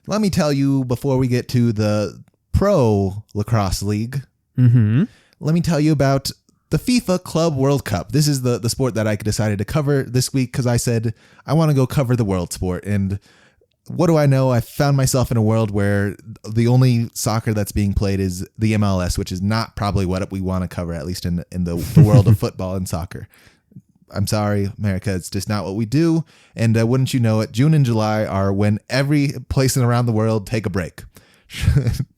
let me tell you before we get to the Pro Lacrosse League, let me tell you about the FIFA Club World Cup. This is the sport that I decided to cover this week because I said I want to go cover the world sport. And what do I know? I found myself in a world where the only soccer that's being played is the MLS, which is not probably what we want to cover, at least in the world of football and soccer. I'm sorry, America, it's just not what we do. And wouldn't you know it, June and July are when every place around the world take a break.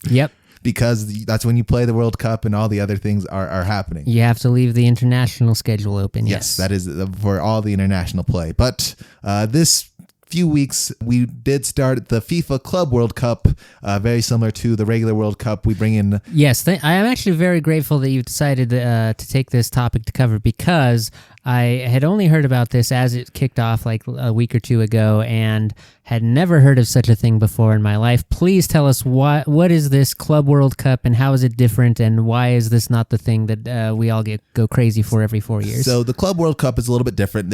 Yep. Because that's when you play the World Cup and all the other things are happening. You have to leave the international schedule open. Yes, that is for all the international play. But this few weeks, we did start the FIFA Club World Cup, very similar to the regular World Cup. We bring in... Yes, I am actually very grateful that you decided to take this topic to cover because I had only heard about this as it kicked off like a week or two ago and had never heard of such a thing before in my life. Please tell us what is this Club World Cup and how is it different and why is this not the thing that we all go crazy for every 4 years? So the Club World Cup is a little bit different.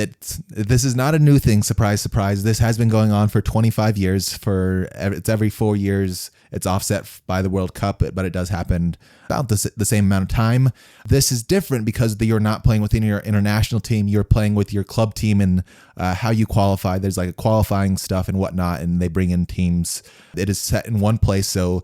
This is not a new thing, surprise, surprise. This has been going on for 25 years. It's every 4 years. It's offset by the World Cup, but it does happen about the same amount of time. This is different because you're not playing within your international team. You're playing with your club team and how you qualify. There's like a qualifying stuff and whatnot, and they bring in teams. It is set in one place. So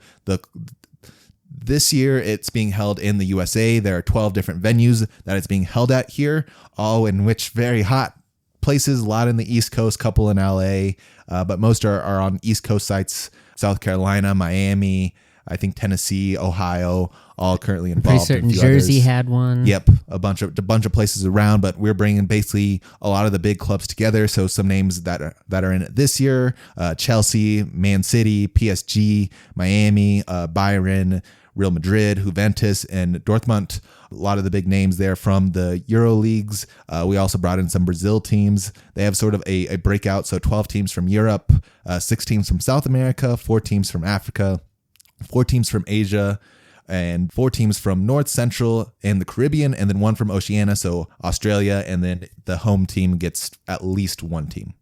this year it's being held in the USA. There are 12 different venues that it's being held at here, all in which very hot places, a lot in the East Coast, couple in LA, but most are on East Coast sites, South Carolina, Miami, I think Tennessee, Ohio, all currently involved. Pretty certain Jersey others. had one. Yep, a bunch of places around, but we're bringing basically a lot of the big clubs together. So some names that are in it this year: Chelsea, Man City, PSG, Miami, Bayern, Real Madrid, Juventus, and Dortmund. A lot of the big names there from the Euro leagues. We also brought in some Brazil teams. They have sort of a breakout. So 12 teams from Europe, 6 teams from South America, 4 teams from Africa, 4 teams from Asia, and 4 teams from North, Central, and the Caribbean, and then 1 from Oceania, so Australia, and then the home team gets at least 1 team.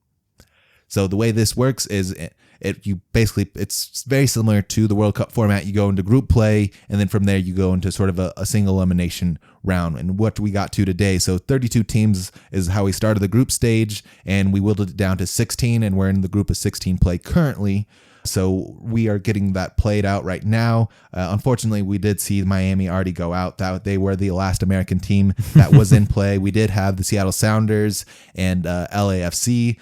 So the way this works is it's very similar to the World Cup format. You go into group play, and then from there you go into sort of a single elimination round. And what we got to today, so 32 teams is how we started the group stage, and we whittled it down to 16, and we're in the group of 16 play currently. So we are getting that played out right now. Unfortunately, we did see Miami already go out. They were the last American team that was in play. We did have the Seattle Sounders and LAFC.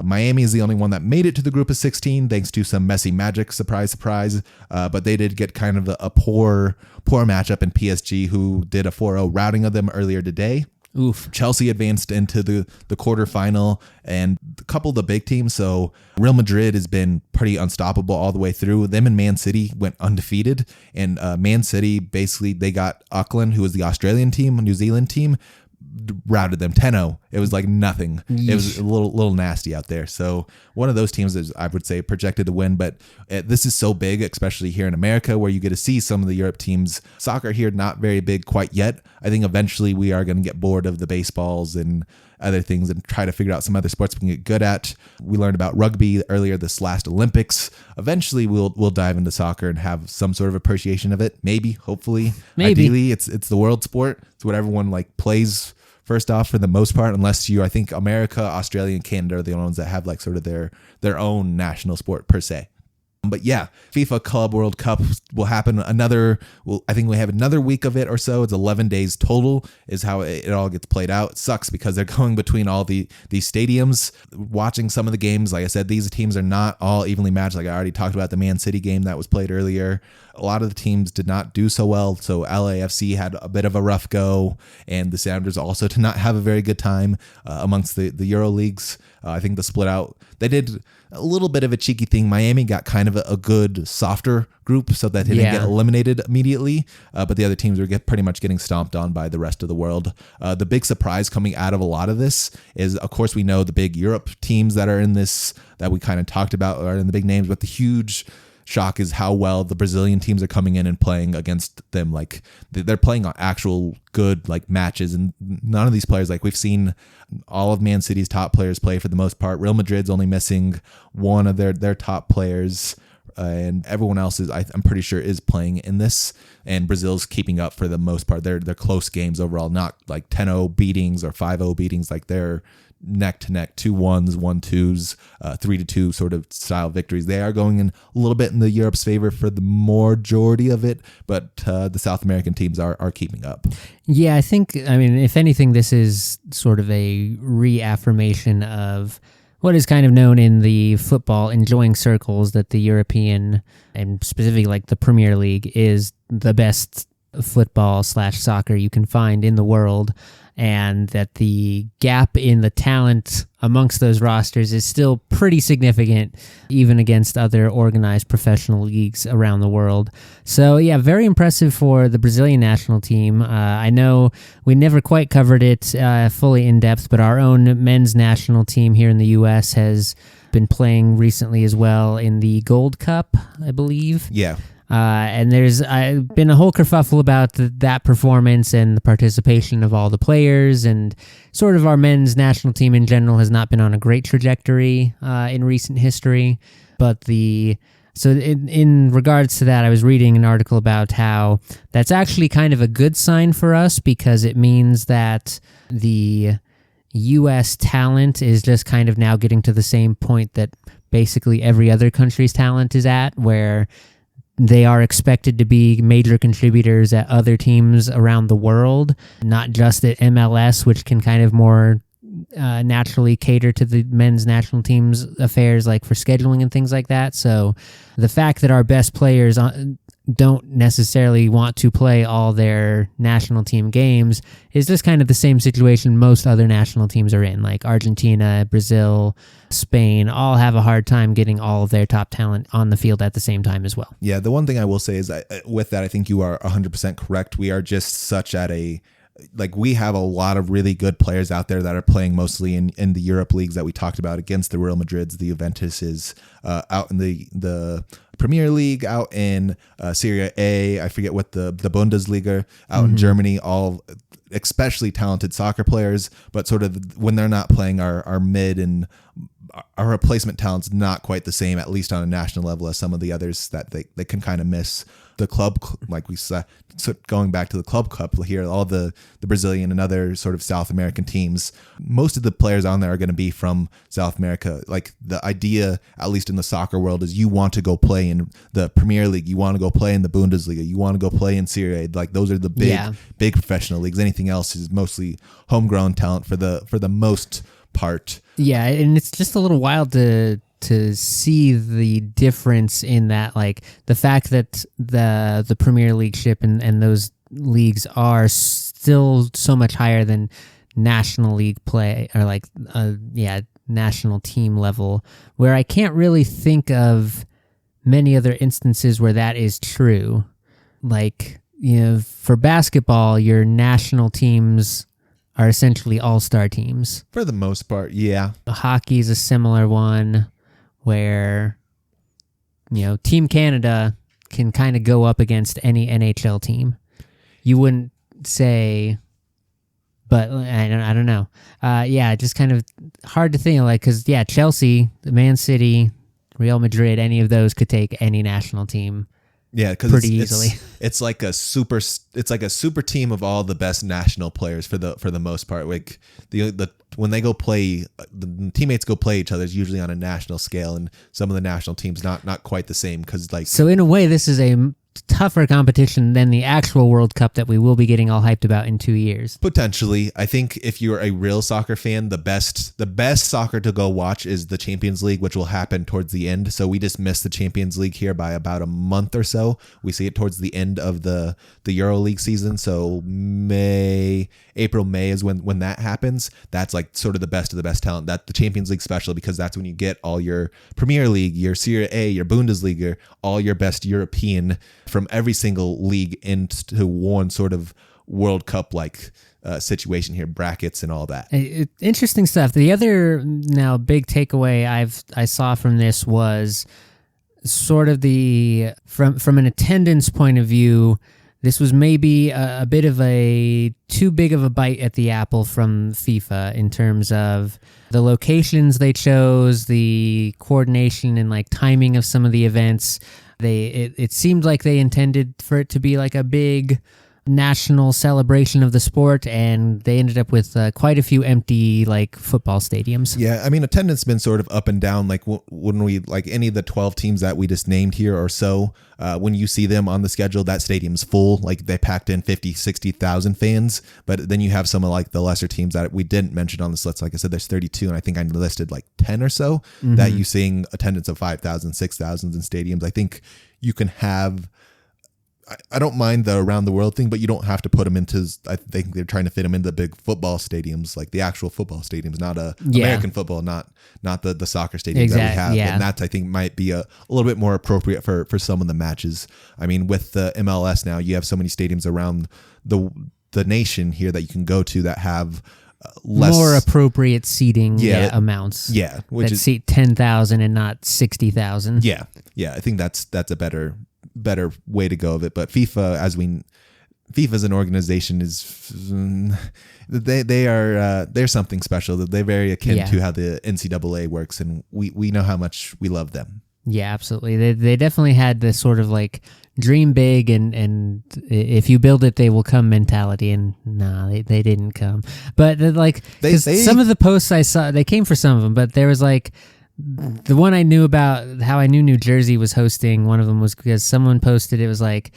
Miami is the only one that made it to the group of 16 thanks to some messy magic, surprise, surprise. But they did get kind of a poor matchup in PSG, who did a 4-0 routing of them earlier today. Oof. Chelsea advanced into the quarterfinal, and a couple of the big teams. So Real Madrid has been pretty unstoppable all the way through. Them and Man City went undefeated, and Man City, basically, they got Auckland, who was the Australian team, New Zealand team, routed them 10-0. It was like nothing. Yeesh. It was a little nasty out there. So one of those teams is, I would say, projected to win, but this is so big, especially here in America, where you get to see some of the Europe teams. Soccer here, not very big quite yet. I think eventually we are going to get bored of the baseballs and other things and try to figure out some other sports we can get good at. We learned about rugby earlier this last Olympics. Eventually we'll dive into soccer and have some sort of appreciation of it. Maybe, hopefully. Ideally, it's the world sport. It's what everyone plays first off, for the most part, unless I think America, Australia, and Canada are the only ones that have sort of their own national sport per se. But yeah, FIFA Club World Cup will happen I think we have another week of it or so. It's 11 days total is how it all gets played out. It sucks because they're going between all these stadiums. Watching some of the games, like I said, these teams are not all evenly matched. Like I already talked about the Man City game that was played earlier. A lot of the teams did not do so well. So LAFC had a bit of a rough go, and the Sounders also did not have a very good time amongst the Euro leagues. I think the split out, they did a little bit of a cheeky thing. Miami got kind of a good, softer group so that they didn't get eliminated immediately. But the other teams were pretty much getting stomped on by the rest of the world. The big surprise coming out of a lot of this is, of course, we know the big Europe teams that are in this, that we kind of talked about, are in the big names, but the huge shock is how well the Brazilian teams are coming in and playing against them. Like they're playing on actual good matches, and none of these players, we've seen all of Man City's top players play for the most part. Real Madrid's only missing one of their top players and everyone else is, I'm pretty sure, is playing in this. And Brazil's keeping up for the most part. They're close games overall, not like 10-0 beatings or 5-0 beatings. Like they're neck to neck, 2-1s, 1-2s, 3-2 sort of style victories. They are going in a little bit in the Europe's favor for the majority of it, but the South American teams are keeping up. Yeah, I think, I mean, if anything, this is sort of a reaffirmation of what is kind of known in the football enjoying circles, that the European and specifically like the Premier League is the best football/soccer you can find in the world, and that the gap in the talent amongst those rosters is still pretty significant, even against other organized professional leagues around the world. So yeah, very impressive for the Brazilian national team. I know we never quite covered it fully in depth, but our own men's national team here in the U.S. has been playing recently as well in the Gold Cup, I believe. Yeah. And there's been a whole kerfuffle about that performance and the participation of all the players, and sort of our men's national team in general has not been on a great trajectory in recent history. But in regards to that, I was reading an article about how that's actually kind of a good sign for us, because it means that the U.S. talent is just kind of now getting to the same point that basically every other country's talent is at, where they are expected to be major contributors at other teams around the world, not just at MLS, which can kind of more naturally cater to the men's national team's affairs, like for scheduling and things like that. So the fact that our best players don't necessarily want to play all their national team games is just kind of the same situation most other national teams are in. Like Argentina, Brazil, Spain all have a hard time getting all of their top talent on the field at the same time as well. Yeah, the one thing I will say is with that, I think you are 100% correct. We are just such at a, like, we have a lot of really good players out there that are playing mostly in the Europe leagues that we talked about, against the Real Madrids, the Juventuses, out in the Premier League, out in Serie A. I forget what the Bundesliga, out in Germany, all especially talented soccer players, but sort of when they're not playing, our mid and our replacement talent's not quite the same, at least on a national level, as some of the others that they can kind of miss. The club, like we said, so going back to the Club Cup here, all the Brazilian and other sort of South American teams, most of the players on there are going to be from South America. Like, the idea, at least in the soccer world, is you want to go play in the Premier League, you want to go play in the Bundesliga, you want to go play in Serie A. Like, those are the big professional leagues. Anything else is mostly homegrown talent for the most part. Yeah, and it's just a little wild to see the difference in that, like the fact that the Premier League ship and those leagues are still so much higher than National League play, or like national team level, where I can't really think of many other instances where that is true. Like, you know, for basketball, your national teams are essentially all-star teams. For the most part, yeah. Hockey is a similar one, where, you know, Team Canada can kind of go up against any NHL team. You wouldn't say, but I don't know. Just kind of hard to think, like, because, yeah, Chelsea, Man City, Real Madrid, any of those could take any national team. Yeah, because pretty easily. It's like a super team of all the best national players for the most part. Like when they go play, the teammates go play each other is usually on a national scale, and some of the national teams not quite the same, because like. So in a way, this is a tougher competition than the actual World Cup that we will be getting all hyped about in 2 years. Potentially. I think if you're a real soccer fan, the best soccer to go watch is the Champions League, which will happen towards the end. So we just missed the Champions League here by about a month or so. We see it towards the end of the Euro League season. So April, May is when that happens. That's like sort of the best of the best talent. That the Champions League special, because that's when you get all your Premier League, your Serie A, your Bundesliga, all your best European from every single league into one sort of World Cup like situation here, brackets and all that. Interesting stuff. The other now big takeaway I saw from this was sort of from an attendance point of view. This was maybe a bit of a too big of a bite at the apple from FIFA in terms of the locations they chose, the coordination and like timing of some of the events. It seemed like they intended for it to be like a big national celebration of the sport, and they ended up with quite a few empty like football stadiums. Yeah, I mean, attendance has been sort of up and down. Like when we like any of the 12 teams that we just named here or so, when you see them on the schedule, that stadium's full. Like they packed in 50, 60,000 fans. But then you have some of like the lesser teams that we didn't mention on this list. Like I said, there's 32, and I think I listed like 10 or so that you seeing attendance of 5,000, 6,000 in stadiums. I think you can have. I don't mind the around the world thing, but you don't have to put them into. I think they're trying to fit them into big football stadiums, like the actual football stadiums, not American football, not the soccer stadiums that we have. Yeah. And that I think might be a little bit more appropriate for some of the matches. I mean, with the MLS now, you have so many stadiums around the nation here that you can go to that have less more appropriate seating amounts. Yeah, which is seat 10,000 and not 60,000. Yeah, I think that's a better way to go of it. But FIFA as an organization is they're something special. They're very akin to how the NCAA works, and we know how much we love them. Yeah, absolutely. They definitely had this sort of like dream big and if you build it they will come mentality, and they didn't come. But like some of the posts I saw, they came for some of them, but there was like the one I knew about, how I knew New Jersey was hosting, one of them was because someone posted, it was like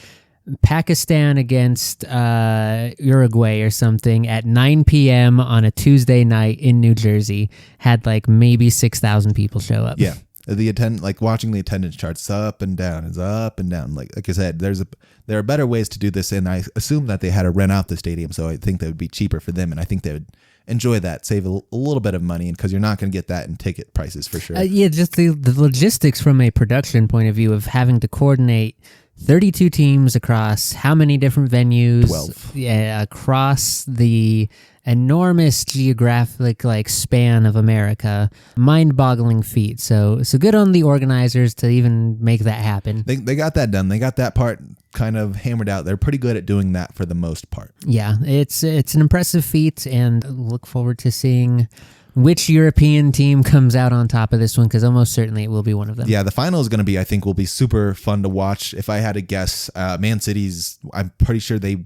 Pakistan against Uruguay or something at 9 p.m. on a Tuesday night in New Jersey, had like maybe 6,000 people show up. Yeah. Watching the attendance charts up and down. Like I said, there are better ways to do this, and I assume that they had to rent out the stadium, so I think that would be cheaper for them, and I think they would enjoy that, save a little bit of money, because you're not going to get that in ticket prices for sure. Just the logistics from a production point of view of having to coordinate 32 teams across how many different venues? 12. Yeah, across the enormous geographic span of America. Mind-boggling feat. So good on the organizers to even make that happen. They got that done. They got that part kind of hammered out. They're pretty good at doing that for the most part. Yeah, it's an impressive feat, and look forward to seeing which European team comes out on top of this one, because almost certainly it will be one of them. Yeah, the final is going to be, I think, will be super fun to watch. If I had to guess, Man City's, I'm pretty sure they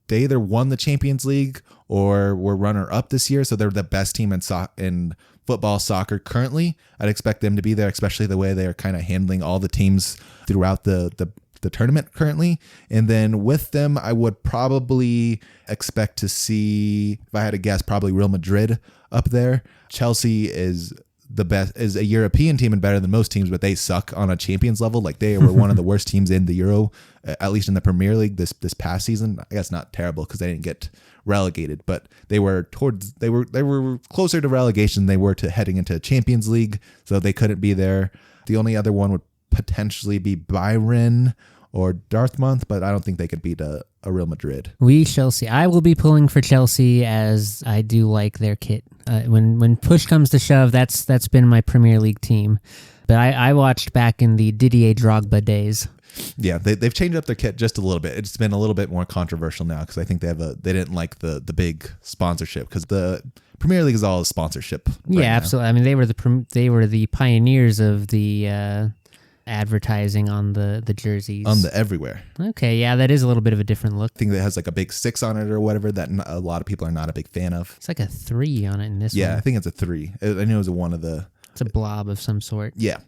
either won the Champions League or were runner-up this year, so they're the best team in football, soccer currently. I'd expect them to be there, especially the way they're kind of handling all the teams throughout the tournament currently. And then with them, I would probably expect to see, if I had to guess, probably Real Madrid up there. Chelsea is the best, is a European team and better than most teams, but they suck on a Champions level. Like they were one of the worst teams in the Euro, at least in the Premier League this past season. I guess not terrible because they didn't get relegated, but they were closer to relegation than they were to heading into Champions League, so they couldn't be there. The only other one would potentially be Bayern or Dartmouth, but I don't think they could beat a Real Madrid. We shall see. I will be pulling for Chelsea, as I do like their kit. When push comes to shove, that's been my Premier League team. But I watched back in the Didier Drogba days. Yeah, they've changed up their kit just a little bit. It's been a little bit more controversial now because I think they didn't like the big sponsorship, because the Premier League is all sponsorship. Yeah, absolutely. I mean, they were the pioneers of the advertising on the jerseys, on the everywhere. Okay, yeah, that is a little bit of a different look. I think that has like a big 6 on it or whatever that a lot of people are not a big fan of. It's like a 3 on it in this one. Yeah, I think it's a 3. I knew it was one of the. It's a blob of some sort. Yeah,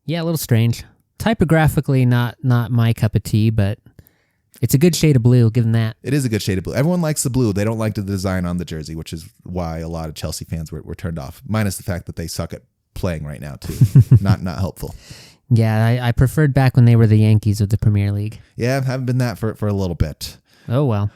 a little strange. Typographically, not my cup of tea, but it's a good shade of blue. Give them that. It is a good shade of blue. Everyone likes the blue. They don't like the design on the jersey, which is why a lot of Chelsea fans were turned off. Minus the fact that they suck at playing right now too. not helpful. Yeah, I preferred back when they were the Yankees of the Premier League. Yeah, haven't been that for a little bit. Oh well.